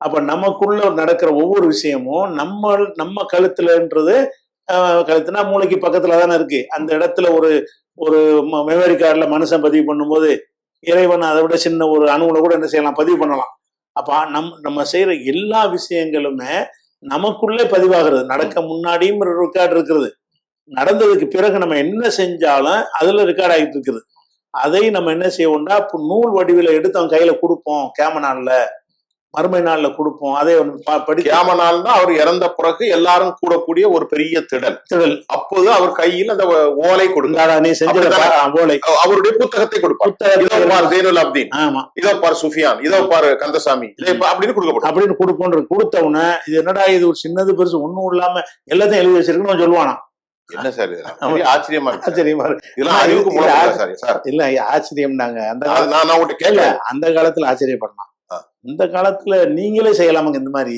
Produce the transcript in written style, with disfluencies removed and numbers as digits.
அப்ப நமக்குள்ள நடக்கிற ஒவ்வொரு விஷயமும் நம்ம கழுத்துலன்றது கழுத்துனா மூளைக்கு பக்கத்துல தானே இருக்கு. அந்த இடத்துல ஒரு ஒரு மெமரி கார்டுல மனுஷன் பதிவு பண்ணும்போது இறைவன் அதை விட சின்ன ஒரு அணுகுல கூட என்ன செய்யலாம், பதிவு பண்ணலாம். அப்ப நம்ம செய்யற எல்லா விஷயங்களுமே நமக்குள்ளே பதிவாகிறது. நடக்க முன்னாடியும் ஒரு ரெக்கார்டு இருக்கிறது, நடந்ததுக்கு பிறகு நம்ம என்ன செஞ்சாலும் அதுல ரெக்கார்ட் ஆகிட்டு இருக்குது. அதை நம்ம என்ன செய்வோம்னா நூல் வடிவில எடுத்து அவன் கையில கொடுப்போம், கேம நாள்ல மறுமை நாள்ல கொடுப்போம். அதை கேம நாள்னா அவர் இறந்த பிறகு எல்லாரும் கூடக்கூடிய ஒரு பெரிய திடல். அப்போது அவர் கையில் அந்த ஓலை கொடுத்தாரா, நீ செஞ்ச ஓலை, அவருடைய புத்தகத்தை கொடுப்பார். இதோ பார் ஜெயினுல் அப்தீன், இதோ பார் சுஃபியான், இதோ பார் கந்தசாமி அப்படின்னு கொடுக்கப்படும். அப்படின்னு கொடுப்போம். கொடுத்தவன இது என்னடா இது ஒரு சின்னது பெருசு ஒண்ணும் இல்லாம எல்லாத்தையும் எழுதி வச்சிருக்குன்னு சொல்லுவானா. என்ன சார் ஆச்சரியமா இருக்கு. ஆச்சரியமா இருக்கு. இல்ல ஆச்சரியம்னாங்க அந்த காலத்துல ஆச்சரியப்படலாம். இந்த காலத்துல நீங்களே செய்யலாமாங்க இந்த மாதிரி.